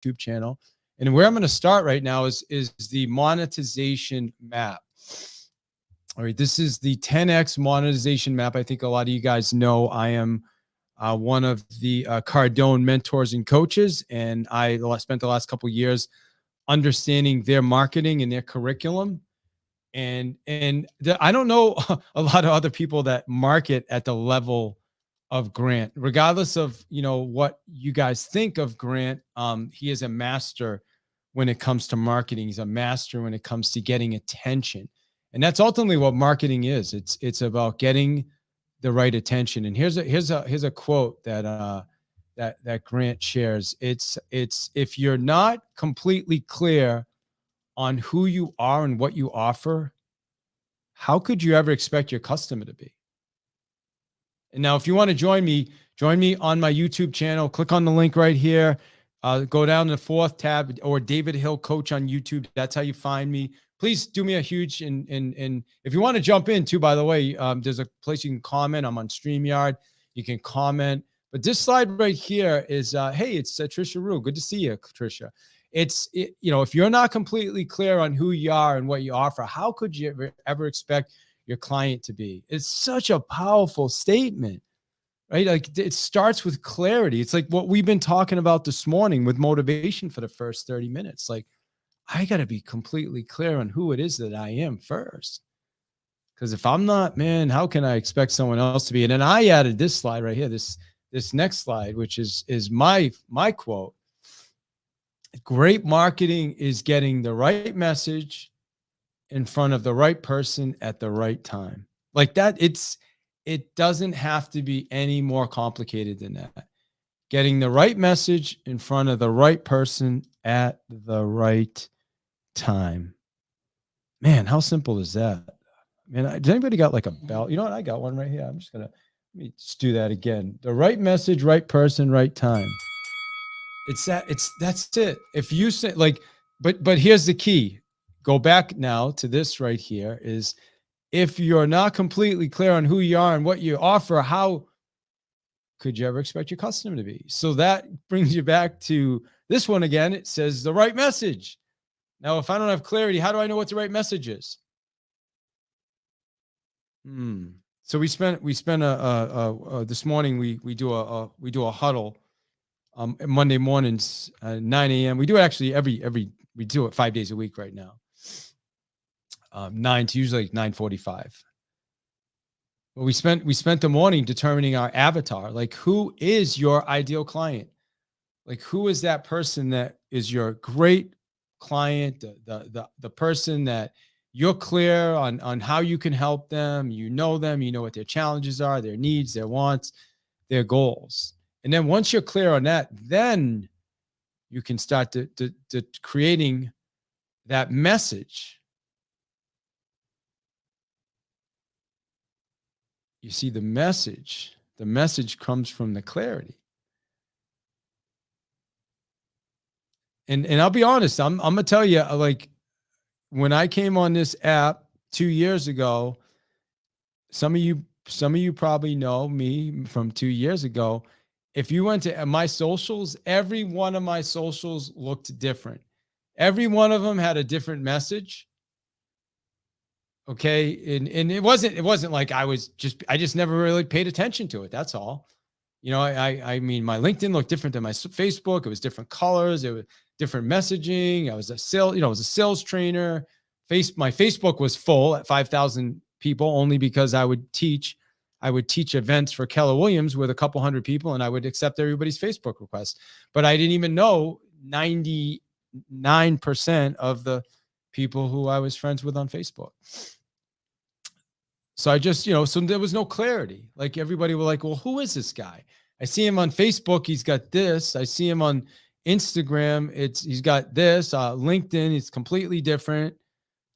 YouTube channel. And where I'm going to start right now is the monetization map. All right, this is the 10x monetization map. I think a lot of you guys know I am one of the Cardone mentors and coaches, and I spent the last couple of years understanding their marketing and their curriculum. And I don't know a lot of other people that market at the level of Grant, regardless of what you guys think of Grant. He is a master when it comes to marketing. He's a master when it comes to getting attention, and that's ultimately what marketing is. It's about getting the right attention. And here's a quote that that Grant shares. It's if you're not completely clear on who you are and what you offer, how could you ever expect your customer to be? And now, if you want to join me on my YouTube channel. Click on the link right here. Go down to the 4th tab, or David Hill Coach on YouTube. That's how you find me. Please do me a huge, and if you want to jump in too, by the way, there's a place you can comment. I'm on StreamYard. You can comment. But this slide right here is, hey, it's Trisha Rue. Good to see you, Trisha. If you're not completely clear on who you are and what you offer, how could you ever expect your client to be? It's such a powerful statement, right? Like, it starts with clarity. It's like what we've been talking about this morning with motivation for the first 30 minutes. Like, I got to be completely clear on who it is that I am first. Because if I'm not, man, how can I expect someone else to be? And then I added this slide right here, this next slide, which is my quote. Great marketing is getting the right message in front of the right person at the right time. Like that, it doesn't have to be any more complicated than that. Getting the right message in front of the right person at the right time. Man, how simple is that? Man, does anybody got like a bell? You know what? I got one right here. I'm just gonna let me just do that again. The right message, right person, right time. That's it. If you say but here's the key. Go back now to this right here is, if you're not completely clear on who you are and what you offer, how could you ever expect your customer to be? So that brings you back to this one again. It says the right message. Now, if I don't have clarity, how do I know what the right message is? So we spent this morning, we do a huddle Monday mornings, 9 a.m. We do it actually we do it 5 days a week right now. 9 to usually 9:45. But we spent the morning determining our avatar. Like, who is your ideal client? Like, who is that person that is your great client, the person that you're clear on how you can help them, you know what their challenges are, their needs, their wants, their goals. And then once you're clear on that, then you can start to creating that message. You see, the message comes from the clarity. And I'll be honest, I'm gonna tell you, like, when I came on this app 2 years ago, some of you probably know me from 2 years ago. If you went to my socials, every one of my socials looked different. Every one of them had a different message. Okay. And it wasn't like I just never really paid attention to it. That's all. I mean, my LinkedIn looked different than my Facebook. It was different colors. It was different messaging. I was a sales trainer. My Facebook was full at 5,000 people, only because I would teach events for Keller Williams with a couple hundred people, and I would accept everybody's Facebook requests. But I didn't even know 99% of the people who I was friends with on Facebook. So I just, so there was no clarity. Like, everybody were like, well, who is this guy? I see him on Facebook. He's got this. I see him on Instagram. He's got this. LinkedIn, it's completely different,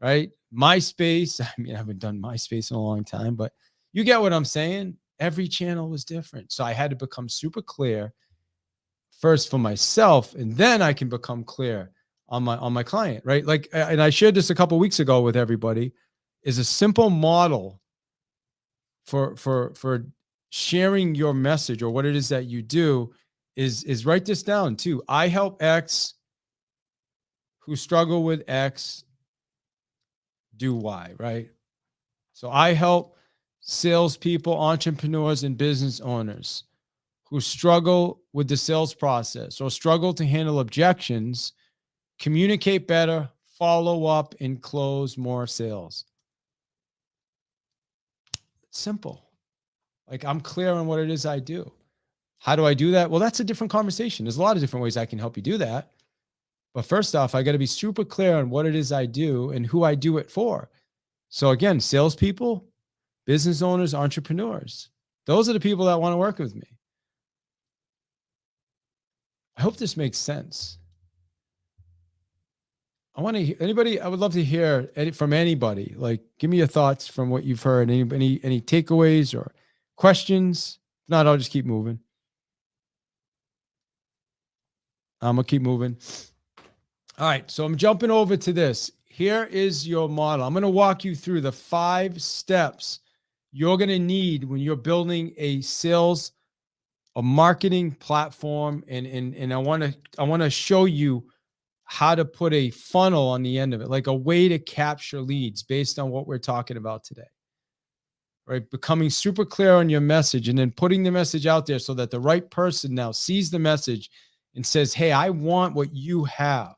right? MySpace. I mean, I haven't done MySpace in a long time, but you get what I'm saying? Every channel was different. So I had to become super clear first for myself, and then I can become clear on my client, right? Like, and I shared this a couple of weeks ago with everybody, is a simple model for sharing your message or what it is that you do is write this down too. I help X who struggle with X do Y, right? So I help salespeople, entrepreneurs, and business owners who struggle with the sales process or struggle to handle objections, communicate better, follow up, and close more sales. Simple. Like, I'm clear on what it is I do. How do I do that? Well, that's a different conversation. There's a lot of different ways I can help you do that. But first off, I got to be super clear on what it is I do and who I do it for. So again, salespeople, business owners, entrepreneurs, those are the people that want to work with me. I hope this makes sense. I would love to hear from anybody. Like, give me your thoughts from what you've heard. Any takeaways or questions? If not, I'll just keep moving. I'm going to keep moving. All right. So I'm jumping over to this. Here is your model. I'm going to walk you through the 5 steps you're going to need when you're building a sales, a marketing platform. And I want to show you how to put a funnel on the end of it, like a way to capture leads based on what we're talking about today, right? Becoming super clear on your message and then putting the message out there so that the right person now sees the message and says, hey, I want what you have.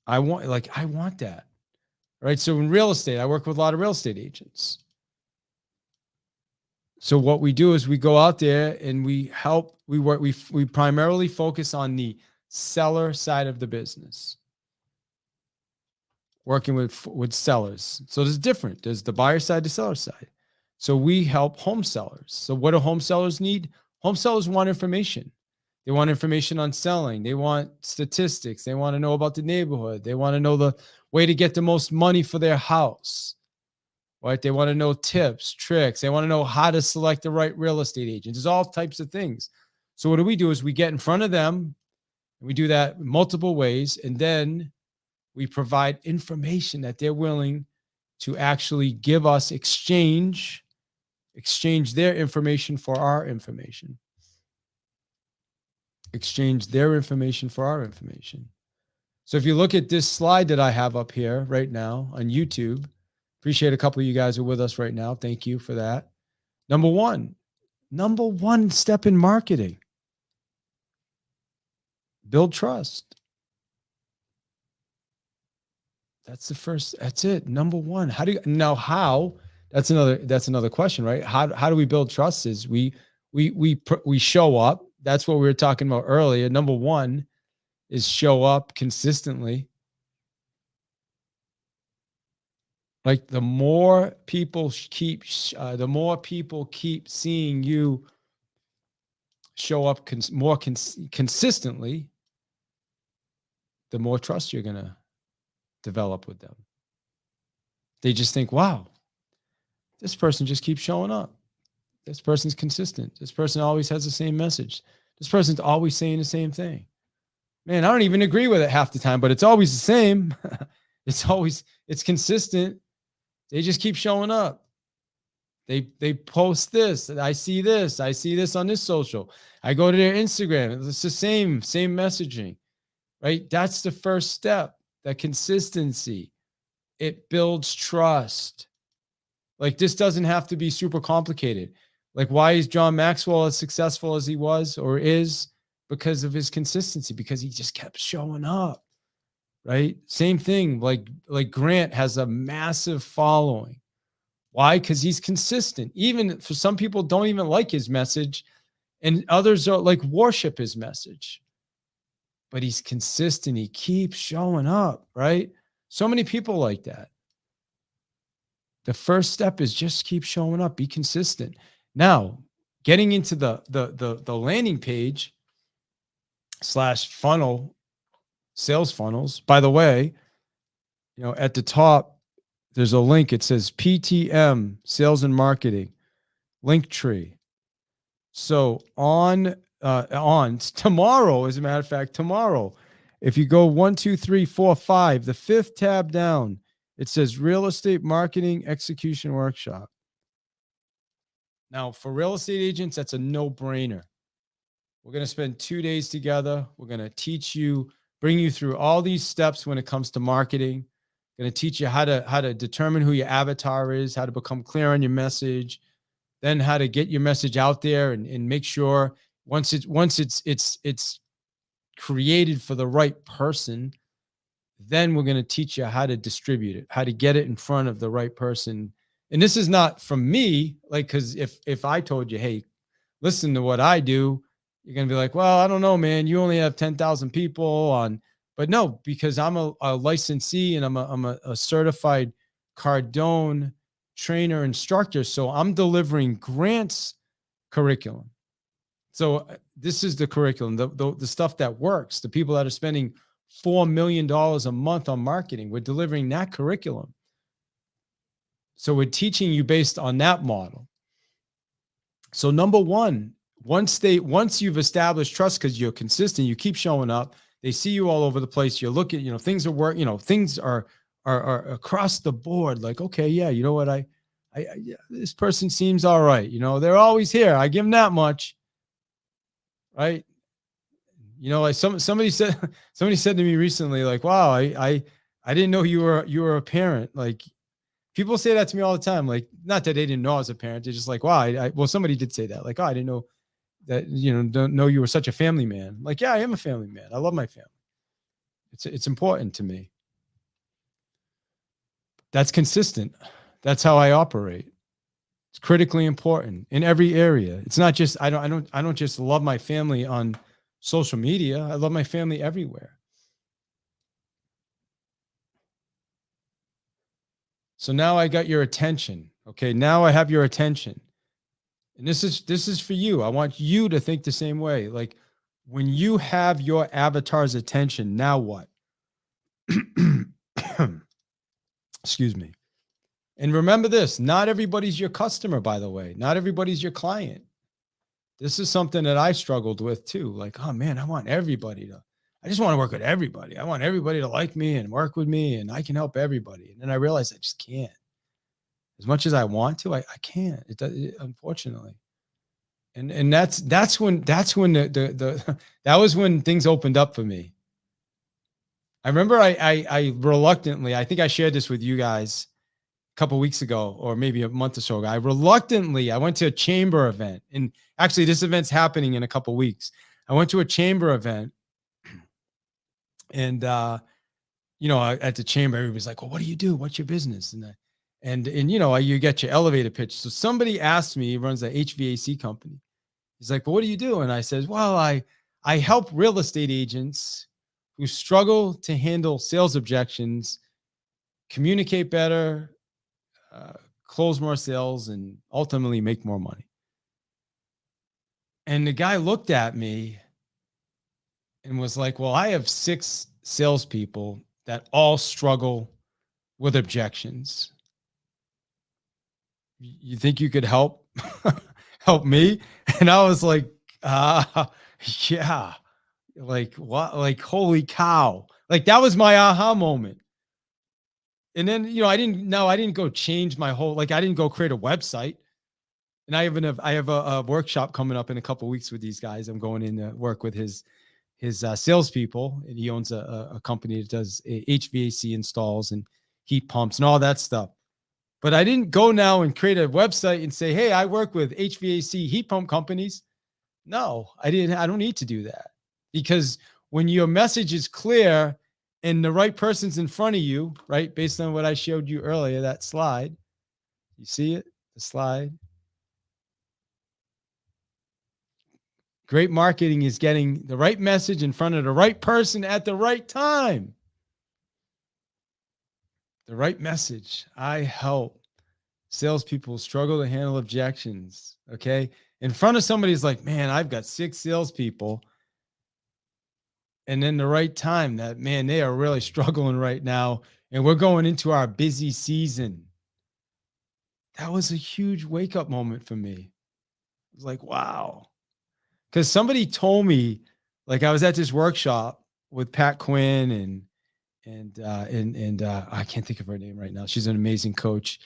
I want that, right? So in real estate, I work with a lot of real estate agents. So what we do is we go out there and we primarily focus on the seller side of the business, working with sellers. So there's different. There's the buyer side, the seller side. So we help home sellers. So what do home sellers need? Home sellers want information. They want information on selling. They want statistics. They want to know about the neighborhood. They want to know the way to get the most money for their house, right? They want to know tips, tricks. They want to know how to select the right real estate agent. There's all types of things. So what do? Is we get in front of them. And we do that multiple ways. And then we provide information that they're willing to actually give us, exchange their information for our information. Exchange their information for our information. So if you look at this slide that I have up here right now on YouTube, appreciate a couple of you guys who are with us right now. Thank you for that. Number one step in marketing. Build trust. That's it. Number one. That's another question, right? How do we build trust? Is we show up. That's what we were talking about earlier. Number one is show up consistently. Like the more people keep seeing you show up consistently, the more trust you're going to develop with them. They just think, wow, this person just keeps showing up. This person's consistent. This person always has the same message. This person's always saying the same thing. Man, I don't even agree with it half the time, but it's always the same. It's consistent. They just keep showing up. They post this. I see this on this social. I go to their Instagram. It's the same messaging, right? That's the first step, that consistency. It builds trust. Like, this doesn't have to be super complicated. Like, why is John Maxwell as successful as he was or is? Because of his consistency, because he just kept showing up, right? Same thing, like Grant has a massive following. Why? Because he's consistent. Even for some people don't even like his message, and others are like worship his message. But he's consistent. He keeps showing up, right? So many people like that. The first step is just keep showing up, be consistent. Now, getting into the landing page / funnel, sales funnels. By the way, at the top, there's a link. It says PTM, Sales and Marketing, Linktree. So on tomorrow, as a matter of fact, tomorrow, if you go 1, 2, 3, 4, 5, the 5th tab down, it says Real Estate Marketing Execution Workshop. Now, for real estate agents, that's a no-brainer. We're going to spend 2 days together. We're going to teach you, bring you through all these steps when it comes to marketing. Going to teach you how to determine who your avatar is, how to become clear on your message, then how to get your message out there and make sure once it's created for the right person, then we're going to teach you how to distribute it, how to get it in front of the right person. And this is not from me, like, because if I told you, hey, listen to what I do, you're going to be like, well, I don't know, man, you only have 10,000 people on, but no, because I'm a licensee and I'm a certified Cardone trainer instructor. So I'm delivering grants curriculum. So this is the curriculum, the stuff that works, the people that are spending $4 million a month on marketing. We're delivering that curriculum. So we're teaching you based on that model. So number one, once you've established trust, because you're consistent, you keep showing up, they see you all over the place. You look at, things are work, things are across the board. Like, okay, yeah, you know what? Yeah, this person seems all right. They're always here. I give them that much. Right. Like somebody said to me recently, like, wow, I didn't know you were a parent. Like, people say that to me all the time. Like, not that they didn't know I was a parent. They're just like, wow, well, somebody did say that. Like, oh, I didn't know that, don't know you were such a family man. Like, yeah, I am a family man. I love my family. It's important to me. That's consistent. That's how I operate. It's critically important in every area. It's not just, I don't just love my family on social media. I love my family everywhere. So now I got your attention. Okay. Now I have your attention. And this is for you. I want you to think the same way. Like, when you have your avatar's attention, now what? Excuse me. And remember this, not everybody's your customer, by the way. Not everybody's your client. This is something that I struggled with too. Like, oh man, I just want to work with everybody. I want everybody to like me and work with me, and I can help everybody. And then I realized I just can't. As much as I want to, I can't. Unfortunately. And that's when that was when things opened up for me. I remember I reluctantly, I think I shared this with you guys a couple of weeks ago, or maybe a month or so ago. I went to a chamber event, and actually this event's happening in a couple of weeks. I went to a chamber event, and at the chamber, everybody's like, well, what do you do? What's your business? And you get your elevator pitch. So somebody asked me, he runs a HVAC company. He's like, well, what do you do? And I said, well, I help real estate agents who struggle to handle sales objections, communicate better, close more sales, and ultimately make more money. And the guy looked at me and was like, well, I have 6 salespeople that all struggle with objections. You think you could help me? And I was like, yeah. Like, what? Like, holy cow. Like, that was my aha moment. And then, I didn't go change my whole, like, I didn't go create a website. And I have a workshop coming up in a couple of weeks with these guys. I'm going in to work with his salespeople, and he owns a company that does HVAC installs and heat pumps and all that stuff. But I didn't go now and create a website and say, hey, I work with HVAC heat pump companies. No, I didn't. I don't need to do that, because when your message is clear and the right person's in front of you, right, based on what I showed you earlier, that slide, you see it, the slide. Great marketing is getting the right message in front of the right person at the right time. The right message. I help salespeople struggle to handle objections. Okay. In front of somebody's like, man, I've got 6 salespeople. And then the right time, that, man, they are really struggling right now. And we're going into our busy season. That was a huge wake up moment for me. It was like, wow. Because somebody told me, like, I was at this workshop with Pat Quinn and I can't think of her name right now. She's an amazing coach.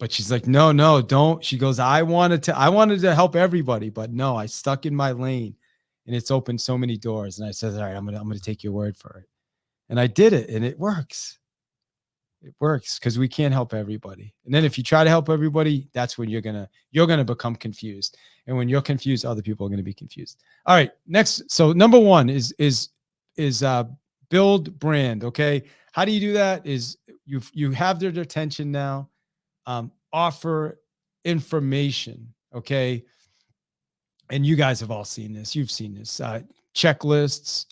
but she's like, no, no, don't. She goes, I wanted to help everybody, but no, I stuck in my lane and it's opened so many doors. And I said, all right, I'm going to take your word for it. And I did it and it works. It works because we can't help everybody. And then if you try to help everybody, that's when you're going to become confused. And when you're confused, other people are going to be confused. All right. Next. So number one is build brand. Okay. How do you do that? Is you have their attention now. Offer information. Okay. And you guys have all seen this. You've seen this. Checklists,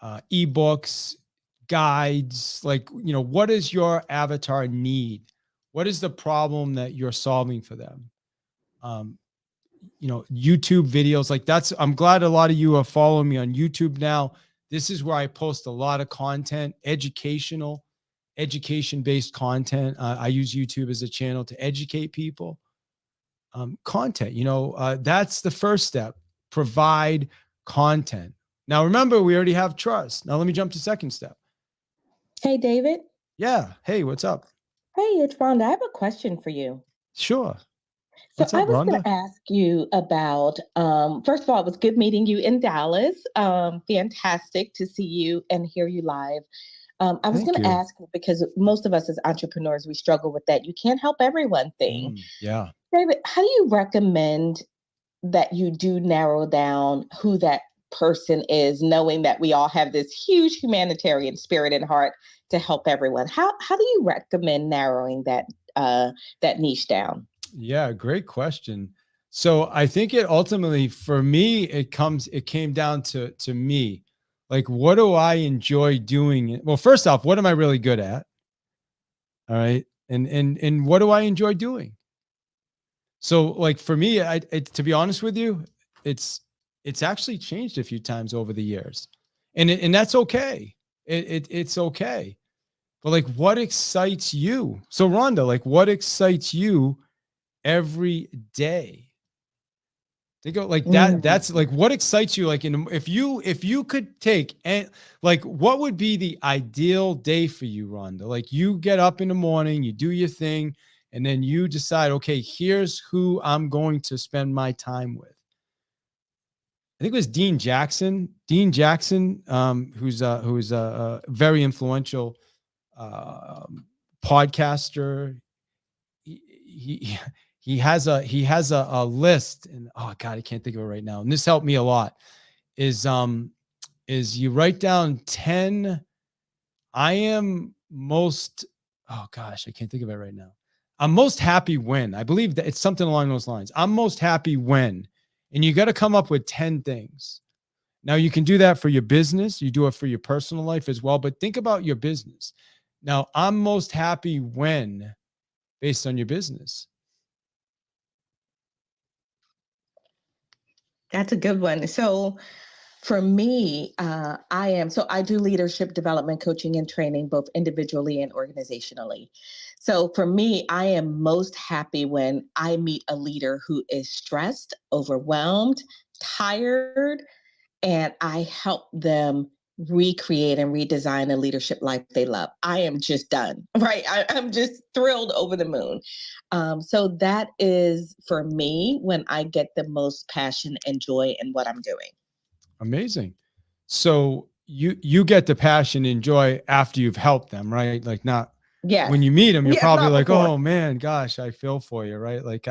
ebooks, guides. Like, what does your avatar need? What is the problem that you're solving for them? YouTube videos like I'm glad a lot of you are following me on YouTube now. This is where I post a lot of content, education-based content. I use YouTube as a channel to educate people. Content, that's the first step. Provide content. Now, remember, we already have trust. Now, let me jump to second step. Hey, David. Yeah. Hey, what's up? Hey, it's Rhonda. I have a question for you. Sure. So I was going to ask you about, first of all, it was good meeting you in Dallas. Fantastic to see you and hear you live. I was going to ask, because most of us as entrepreneurs, we struggle with that. You can't help everyone thing. Yeah. David, how do you recommend that you do narrow down who that person is, knowing that we all have this huge humanitarian spirit and heart to help everyone? How do you recommend narrowing that niche down? Yeah, great question. So I think it ultimately, for me, it came down to me. Like, what do I enjoy doing? Well, first off, what am I really good at? All right. And what do I enjoy doing? So like for me, to be honest with you, it's actually changed a few times over the years, and that's okay. It's okay. But like, what excites you? So Rhonda, like, what excites you every day? Think of like that. That's like what excites you. Like, if you could take, and like, what would be the ideal day for you, Rhonda? Like, you get up in the morning, you do your thing, and then you decide, okay, here's who I'm going to spend my time with. I think it was Dean Jackson. Who's a very influential podcaster. He has a list, and oh God, I can't think of it right now. And this helped me a lot. Is you write down 10. I am most, oh gosh, I can't think of it right now. I'm most happy when. I believe that it's something along those lines. I'm most happy when. And you got to come up with 10 things. Now you can do that for your business. You do it for your personal life as well, but think about your business. Now, I'm most happy when, based on your business. That's a good one. So for me, I do leadership development coaching and training, both individually and organizationally. So for me, I am most happy when I meet a leader who is stressed, overwhelmed, tired, and I help them recreate and redesign a leadership life they love. I am just done, right? I'm just thrilled over the moon. So that is for me when I get the most passion and joy in what I'm doing. Amazing. So you get the passion and joy after you've helped them, right? Like not when you meet them, you're probably like, before. Oh man, gosh, I feel for you, right? Like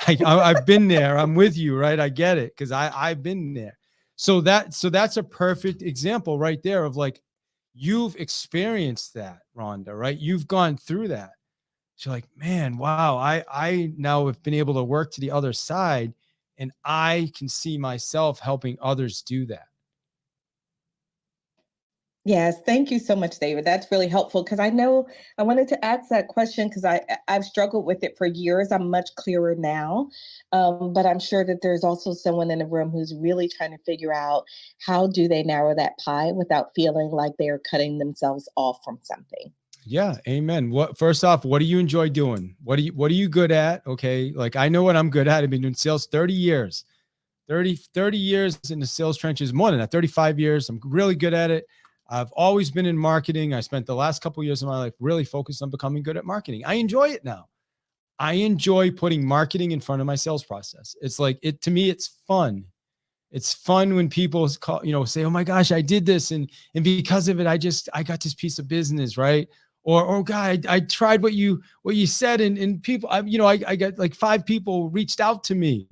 I've been there. I'm with you, right? I get it because I've been there. So that's a perfect example right there of like you've experienced that, Rhonda, right? You've gone through that. So like, man, wow, I now have been able to work to the other side, and I can see myself helping others do that. Yes, thank you so much, David. That's really helpful because I know I wanted to ask that question because I've struggled with it for years. I'm much clearer now, but I'm sure that there's also someone in the room who's really trying to figure out how do they narrow that pie without feeling like they're cutting themselves off from something. Yeah, amen. First off, what do you enjoy doing? What are you good at? Okay, like I know what I'm good at. I've been doing sales 30 years. 30 years in the sales trenches, more than that, 35 years. I'm really good at it. I've always been in marketing. I spent the last couple of years of my life really focused on becoming good at marketing. I enjoy it now. I enjoy putting marketing in front of my sales process. It's like to me, it's fun. It's fun when people say, "Oh my gosh, I did this, and because of it, I got this piece of business, right?" Or, "Oh God, I tried what you said, and people, I got like 5 people reached out to me.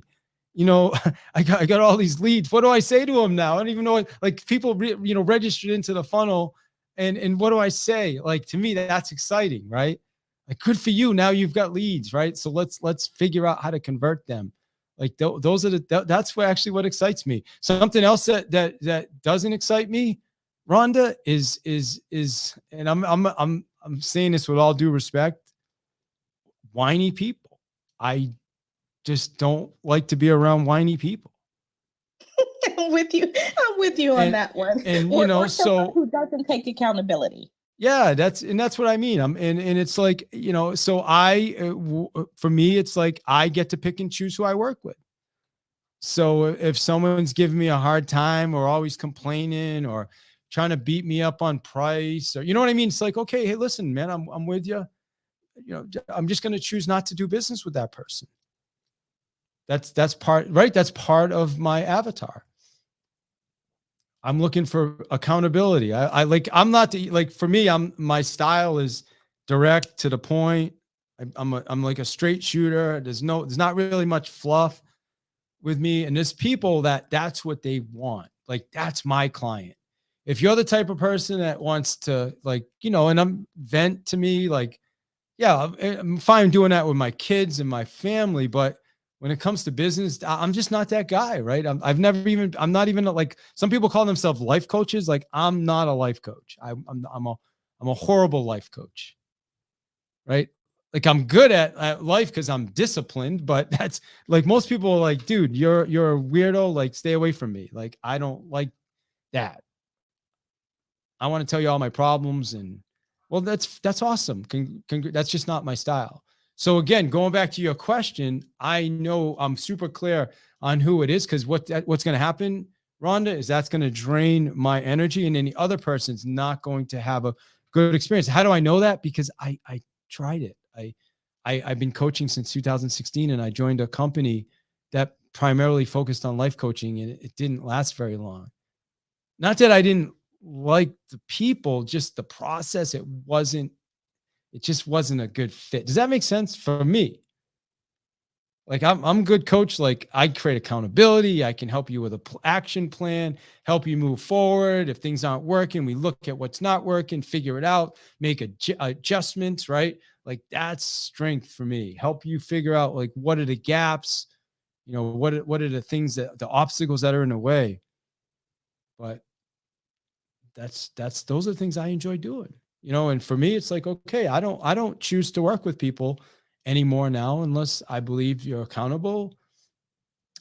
I got all these leads. What do I say to them now? I don't even know what, like people, registered into the funnel, and what do I say? Like to me, that's exciting, right? Like good for you. Now you've got leads, right? So let's figure out how to convert them. Like those are that's what actually what excites me. Something else that doesn't excite me, Rhonda, is, and I'm saying this with all due respect, whiny people. I just don't like to be around whiny people. I'm with you. I'm with you on And that one. and Or someone so who doesn't take accountability. yeah, that's what I mean. And it's like, so for me, it's like I get to pick and choose who I work with. So if someone's giving me a hard time or always complaining or trying to beat me up on price, or you know what I mean? It's like, okay, hey, listen, man, I'm with you. I'm just going to choose not to do business with that person. That's part, right? That's part of my avatar. I'm looking for accountability. I'm not like, for me, my style is direct to the point. I'm like a straight shooter. There's not really much fluff with me. And there's people that's what they want. Like, that's my client. If you're the type of person that wants to, like, and I'm vent to me, like, yeah, I'm fine doing that with my kids and my family, but when it comes to business, I'm just not that guy, right? I'm not even like, some people call themselves life coaches. Like, I'm not a life coach. I'm a horrible life coach, right? Like, I'm good at life because I'm disciplined, but that's like, most people are like, dude, you're a weirdo. Like, stay away from me. Like, I don't like that. I want to tell you all my problems, and well, that's awesome. That's just not my style. So again, going back to your question, I know I'm super clear on who it is, because what's going to happen, Rhonda, is that's going to drain my energy, and then the other person's not going to have a good experience. How do I know that? Because I tried it. I've been coaching since 2016, and I joined a company that primarily focused on life coaching, and it didn't last very long. Not that I didn't like the people, just the process. It just wasn't a good fit. Does that make sense for me? Like, I'm good coach. Like, I create accountability. I can help you with a action plan, help you move forward. If things aren't working, we look at what's not working, figure it out, make adjustments, right? Like, that's strength for me. Help you figure out, like, what are the gaps, what are the things the obstacles that are in the way. But those are the things I enjoy doing, and for me, it's like, okay, I don't choose to work with people anymore now, unless I believe you're accountable.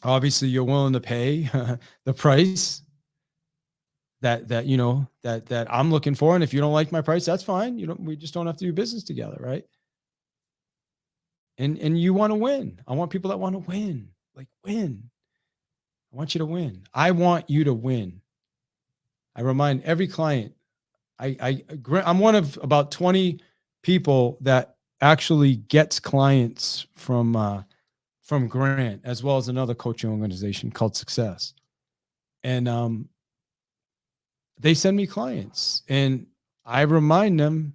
Obviously, you're willing to pay the price that I'm looking for. And if you don't like my price, that's fine. We just don't have to do business together. Right. And you want to win. I want people that want to win, like win. I want you to win. I want you to win. I remind every client, I'm one of about 20 people that actually gets clients from Grant, as well as another coaching organization called Success. And they send me clients, and I remind them,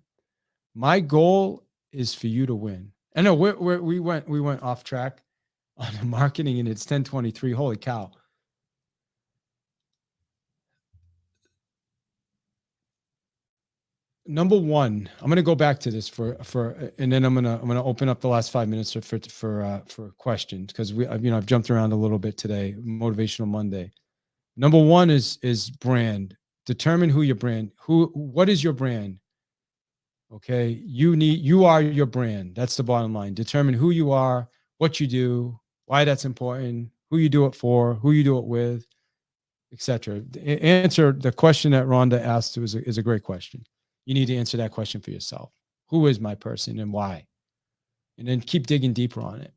my goal is for you to win. I know we went off track on the marketing, and it's 10:23. Holy cow. Number one, I'm going to go back to this and then I'm going to open up the last 5 minutes for questions, because I've jumped around a little bit today. Motivational Monday. Number one is brand. Determine who your brand. What is your brand? Okay, you are your brand. That's the bottom line. Determine who you are, what you do, why that's important, who you do it for, who you do it with, etc. Answer the question that Rhonda asked is a great question. You need to answer that question for yourself. Who is my person and why? And then keep digging deeper on it.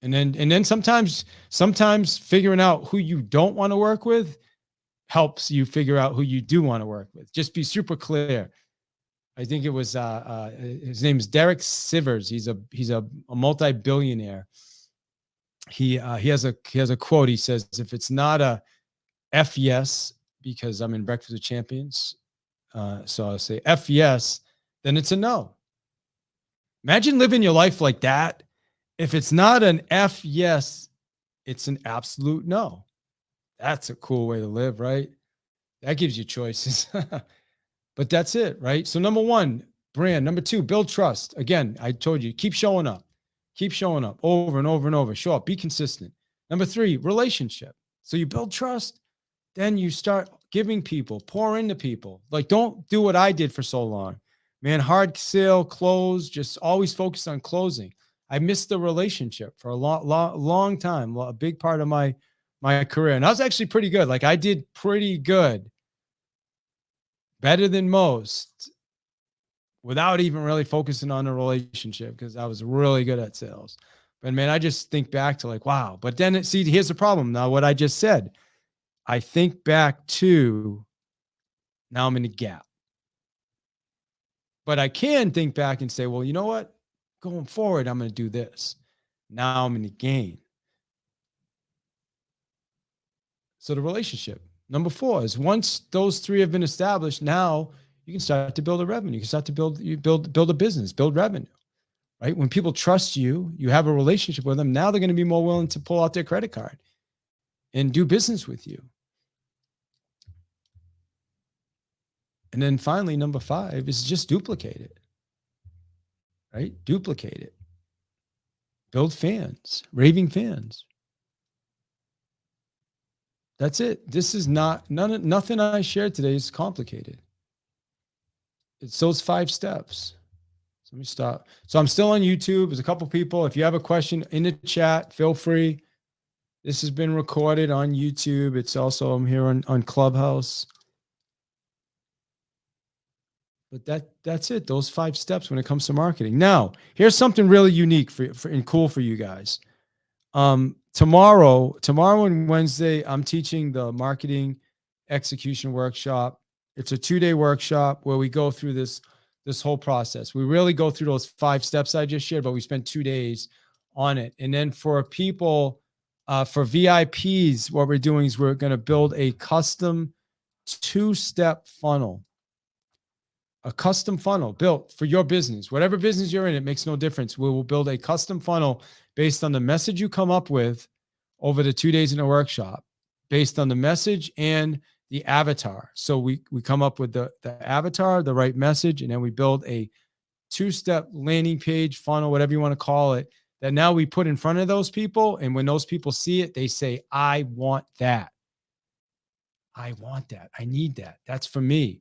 And then sometimes figuring out who you don't want to work with helps you figure out who you do want to work with. Just be super clear. I think it was his name is Derek Sivers. He's a multi-billionaire. He has a quote. He says, "If it's not a F yes, because I'm in Breakfast with Champions, so I'll say F yes, then it's a no." Imagine living your life like that. If it's not an F yes, it's an absolute no. That's a cool way to live, right? That gives you choices. But that's it, right? So number one, brand. Number two, build trust. Again, I told you, keep showing up. Keep showing up over and over and over. Show up, be consistent. Number three, relationship. So you build trust, then you start giving people, pour into people. Like, don't do what I did for so long. Man, hard sale, close, just always focus on closing. I missed the relationship for a long time, a big part of my career. And I was actually pretty good. Like, I did pretty good, better than most, without even really focusing on the relationship, because I was really good at sales. But man, I just think back to like, wow. But then here's the problem. Now, what I just said, I think back to now I'm in the gap. But I can think back and say, well, you know what? Going forward, I'm going to do this. Now I'm in the gain. So the relationship. Number four is once those three have been established, now you can start to build a revenue. You can start to build a business, build revenue, right? When people trust you, you have a relationship with them. Now they're going to be more willing to pull out their credit card and do business with you. And then finally, number five is just duplicate it, right? Duplicate it. Build fans, raving fans. That's it. This is nothing I shared today is complicated. It's those 5 steps. So let me stop. So I'm still on YouTube. There's a couple people. If you have a question in the chat, feel free. This has been recorded on YouTube. It's also, I'm here on Clubhouse. But that's it. Those 5 steps when it comes to marketing. Now, here's something really unique and cool for you guys. Tomorrow and Wednesday, I'm teaching the marketing execution workshop. It's a 2-day workshop where we go through this whole process. We really go through those 5 steps I just shared, but we spend 2 days on it. And then for people, for VIPs, what we're doing is we're going to build a custom 2-step funnel. A custom funnel built for your business. Whatever business you're in, it makes no difference. We will build a custom funnel based on the message you come up with over the 2 days in the workshop, based on the message and the avatar. So we come up with the avatar, the right message, and then we build a 2-step landing page, funnel, whatever you want to call it, that now we put in front of those people. And when those people see it, they say, I want that. I want that. I need that. That's for me.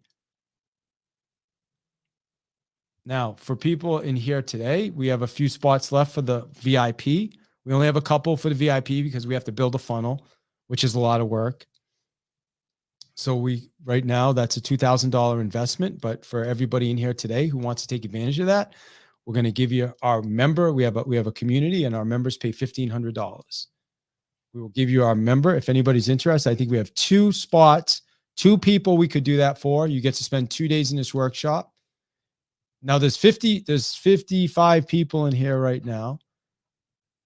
Now, for people in here today, we have a few spots left for the VIP. We only have a couple for the VIP because we have to build a funnel, which is a lot of work. So right now, that's a $2,000 investment. But for everybody in here today who wants to take advantage of that, we're going to give you our member. We have a community, and our members pay $1,500. We will give you our member. If anybody's interested, I think we have 2 spots, 2 people we could do that for. You get to spend 2 days in this workshop. Now there's 55 people in here right now.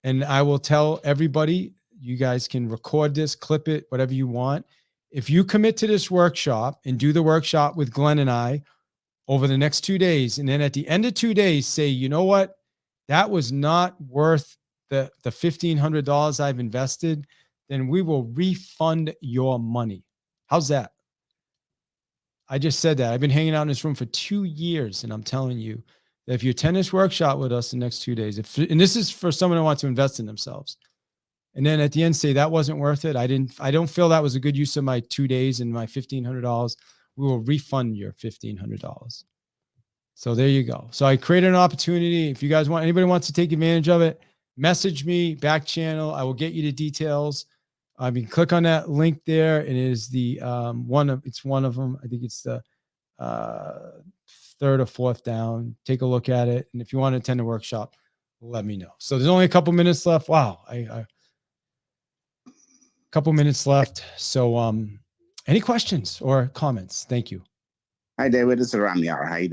And I will tell everybody, you guys can record this, clip it, whatever you want. If you commit to this workshop and do the workshop with Glenn and I over the next 2 days, and then at the end of 2 days say, you know what, that was not worth the $1,500 I've invested, then we will refund your money. How's that? I just said that. I've been hanging out in this room for 2 years, and I'm telling you that if you attend this workshop with us the next 2 days, and this is for someone who wants to invest in themselves, and then at the end say that wasn't worth it, I don't feel that was a good use of my 2 days and my $1,500, we will refund your $1,500. So there you go. So I created an opportunity. If you guys anybody wants to take advantage of it, message me, back channel. I will get you the details. You can click on that link there. It is it's one of them. I think it's the 3rd or 4th down. Take a look at it. And if you want to attend the workshop, let me know. So there's only a couple minutes left. Wow. A couple minutes left. So any questions or comments? Thank you. Hi, David. It's Ramyar. How you doing?